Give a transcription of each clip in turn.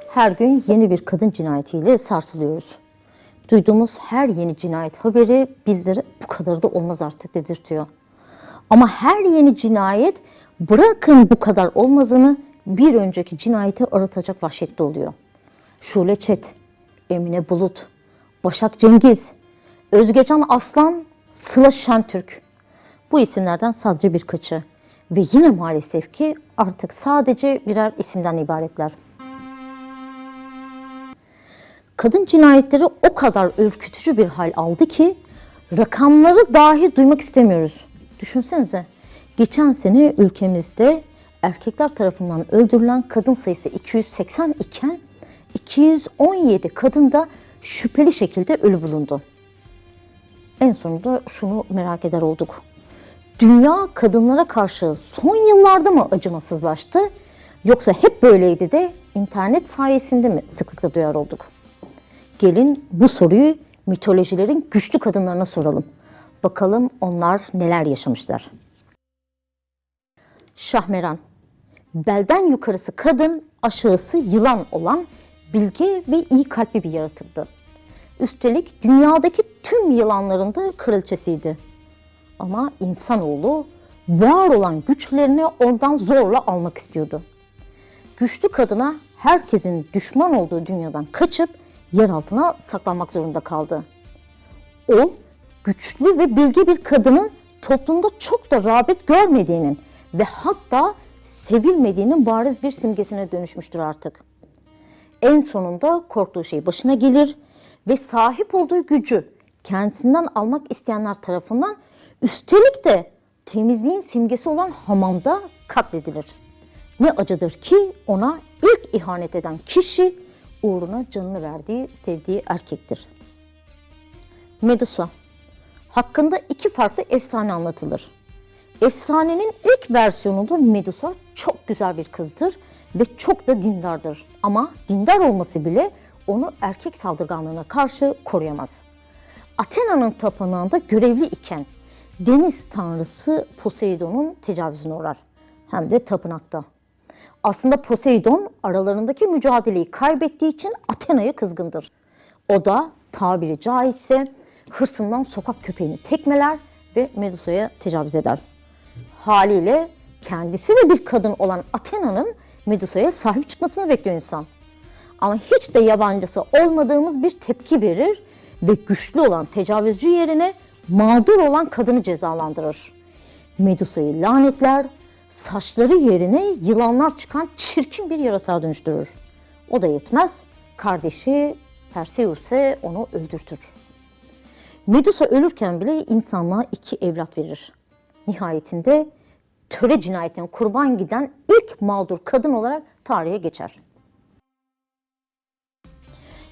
Her gün yeni bir kadın cinayetiyle sarsılıyoruz. Duyduğumuz her yeni cinayet haberi bizlere bu kadar da olmaz artık dedirtiyor. Ama her yeni cinayet bırakın bu kadar olmazını bir önceki cinayeti aratacak vahşette oluyor. Şule Çet, Emine Bulut, Başak Cengiz, Özgecan Aslan, Sıla Şentürk. Bu isimlerden sadece birkaçı ve yine maalesef ki artık sadece birer isimden ibaretler. Kadın cinayetleri o kadar ürkütücü bir hal aldı ki rakamları dahi duymak istemiyoruz. Düşünsenize, geçen sene ülkemizde erkekler tarafından öldürülen kadın sayısı 280 iken 217 kadın da şüpheli şekilde ölü bulundu. En sonunda şunu merak eder olduk. Dünya kadınlara karşı son yıllarda mı acımasızlaştı, yoksa hep böyleydi de internet sayesinde mi sıklıkla duyar olduk? Gelin bu soruyu mitolojilerin güçlü kadınlarına soralım. Bakalım onlar neler yaşamışlar. Şahmeran, belden yukarısı kadın, aşağısı yılan olan bilge ve iyi kalpli bir yaratıktı. Üstelik dünyadaki tüm yılanların da kraliçesiydi. Ama insanoğlu var olan güçlerini ondan zorla almak istiyordu. Güçlü kadına herkesin düşman olduğu dünyadan kaçıp yer altına saklanmak zorunda kaldı. O, güçlü ve bilge bir kadının toplumda çok da rağbet görmediğinin ve hatta sevilmediğinin bariz bir simgesine dönüşmüştür artık. En sonunda korktuğu şey başına gelir ve sahip olduğu gücü kendisinden almak isteyenler tarafından, üstelik de temizliğin simgesi olan hamamda katledilir. Ne acıdır ki ona ilk ihanet eden kişi uğruna canını verdiği, sevdiği erkektir. Medusa hakkında iki farklı efsane anlatılır. Efsanenin ilk versiyonunda Medusa çok güzel bir kızdır ve çok da dindardır. Ama dindar olması bile onu erkek saldırganlığına karşı koruyamaz. Athena'nın tapınağında görevli iken deniz tanrısı Poseidon'un tecavüzüne uğrar. Hem de tapınakta. Aslında Poseidon aralarındaki mücadeleyi kaybettiği için Athena'ya kızgındır. O da tabiri caizse hırsından sokak köpeğini tekmeler ve Medusa'ya tecavüz eder. Haliyle kendisi de bir kadın olan Athena'nın Medusa'ya sahip çıkmasını bekliyor insan. Ama hiç de yabancısı olmadığımız bir tepki verir ve güçlü olan tecavüzcü yerine mağdur olan kadını cezalandırır. Medusa'yı lanetler, saçları yerine yılanlar çıkan çirkin bir yaratığa dönüştürür. O da yetmez, kardeşi Perseus'e onu öldürtür. Medusa ölürken bile insanlığa 2 evlat verir. Nihayetinde töre cinayetine kurban giden ilk mağdur kadın olarak tarihe geçer.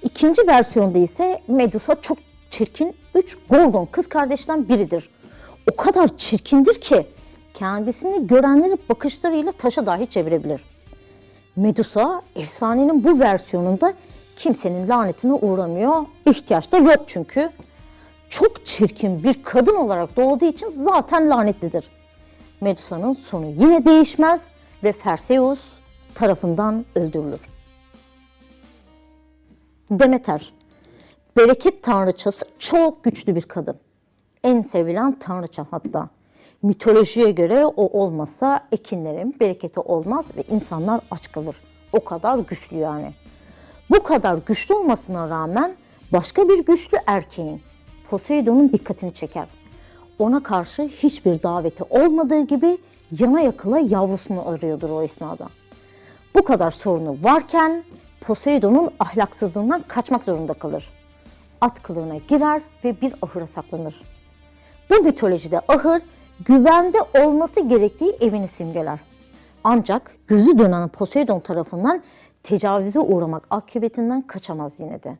İkinci versiyonda ise Medusa çok çirkin 3 Gorgon kız kardeşten biridir. O kadar çirkindir ki kendisini görenleri bakışlarıyla taşa dahi çevirebilir. Medusa efsanenin bu versiyonunda kimsenin lanetine uğramıyor. İhtiyaç da yok çünkü. Çok çirkin bir kadın olarak doğduğu için zaten lanetlidir. Medusa'nın sonu yine değişmez ve Perseus tarafından öldürülür. Demeter, bereket tanrıçası, çok güçlü bir kadın. En sevilen tanrıça hatta. Mitolojiye göre o olmasa ekinlerin bereketi olmaz ve insanlar aç kalır. O kadar güçlü yani. Bu kadar güçlü olmasına rağmen başka bir güçlü erkeğin, Poseidon'un dikkatini çeker. Ona karşı hiçbir daveti olmadığı gibi yana yakıla yavrusunu arıyordur o esnada. Bu kadar sorunu varken Poseidon'un ahlaksızlığından kaçmak zorunda kalır. At kılığına girer ve bir ahıra saklanır. Bu mitolojide ahır, güvende olması gerektiği evini simgeler. Ancak gözü dönen Poseidon tarafından tecavüze uğramak akıbetinden kaçamaz yine de.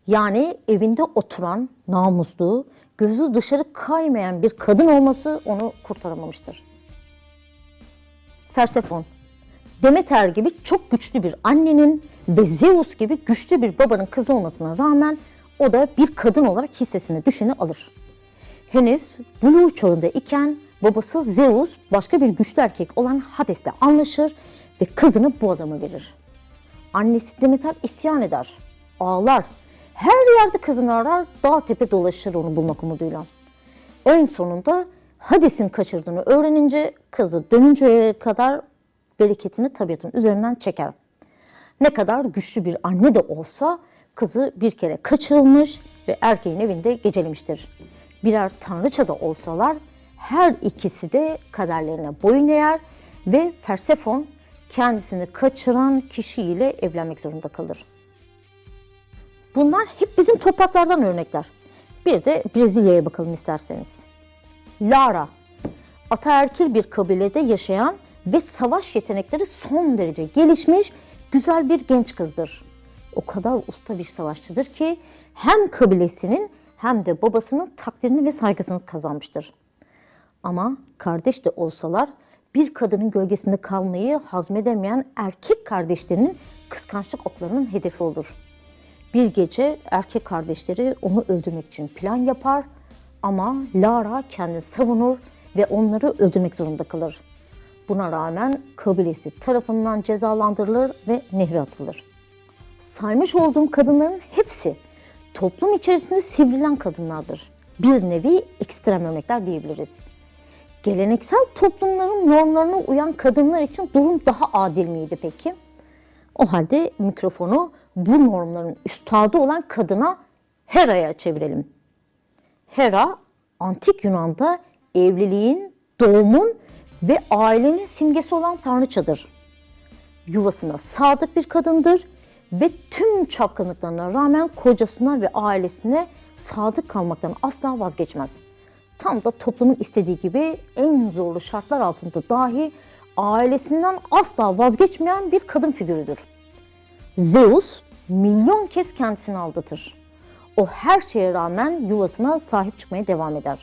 Yani evinde oturan, namuslu, gözü dışarı kaymayan bir kadın olması onu kurtaramamıştır. Persefon, Demeter gibi çok güçlü bir annenin ve Zeus gibi güçlü bir babanın kızı olmasına rağmen o da bir kadın olarak hissesini düşeni alır. Henüz buluğ çağında iken Babası Zeus başka bir güçlü erkek olan Hades'le anlaşır ve kızını bu adama verir. Annesi Demeter isyan eder, ağlar, her yerde kızını arar, dağ tepe dolaşır onu bulmak umuduyla. En sonunda Hades'in kaçırdığını öğrenince kızı dönünceye kadar bereketini tabiatın üzerinden çeker. Ne kadar güçlü bir anne de olsa kızı bir kere kaçırılmış ve erkeğin evinde gecelemiştir. Birer tanrıça da olsalar her ikisi de kaderlerine boyun eğer ve Persefon kendisini kaçıran kişiyle evlenmek zorunda kalır. Bunlar hep bizim topraklardan örnekler. Bir de Brezilya'ya bakalım isterseniz. Lara, ataerkil bir kabilede yaşayan ve savaş yetenekleri son derece gelişmiş güzel bir genç kızdır. O kadar usta bir savaşçıdır ki hem kabilesinin hem de babasının takdirini ve saygısını kazanmıştır. Ama kardeş de olsalar bir kadının gölgesinde kalmayı hazmedemeyen erkek kardeşlerinin kıskançlık oklarının hedefi olur. Bir gece erkek kardeşleri onu öldürmek için plan yapar ama Lara kendini savunur ve onları öldürmek zorunda kalır. Buna rağmen kabilesi tarafından cezalandırılır ve nehre atılır. Saymış olduğum kadınların hepsi toplum içerisinde sivrilen kadınlardır. Bir nevi ekstrem örnekler diyebiliriz. Geleneksel toplumların normlarına uyan kadınlar için durum daha adil miydi peki? O halde mikrofonu bu normların üstadı olan kadına Hera'ya çevirelim. Hera, antik Yunan'da evliliğin, doğumun ve ailenin simgesi olan tanrıçadır. Yuvasına sadık bir kadındır ve tüm çapkınlıklarına rağmen kocasına ve ailesine sadık kalmaktan asla vazgeçmez. Tam da toplumun istediği gibi en zorlu şartlar altında dahi ailesinden asla vazgeçmeyen bir kadın figürüdür. Zeus milyon kez kendisini aldatır. O her şeye rağmen yuvasına sahip çıkmaya devam eder.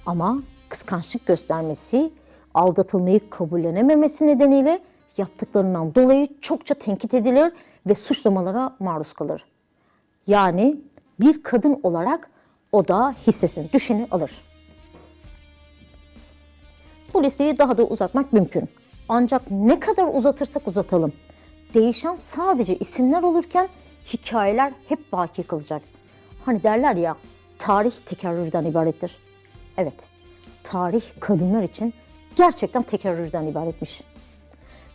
Ama kıskançlık göstermesi, aldatılmayı kabullenememesi nedeniyle yaptıklarından dolayı çokça tenkit edilir ve suçlamalara maruz kalır. Yani bir kadın olarak o da hissesini düşeni alır. Bu listeyi daha da uzatmak mümkün. Ancak ne kadar uzatırsak uzatalım, değişen sadece isimler olurken hikayeler hep baki kalacak. Hani derler ya, tarih tekerrürden ibarettir. Evet, tarih kadınlar için gerçekten tekerrürden ibaretmiş.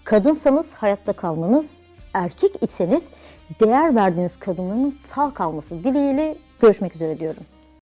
Kadınsanız hayatta kalmanız, erkek iseniz değer verdiğiniz kadınların sağ kalması dileğiyle görüşmek üzere diyorum.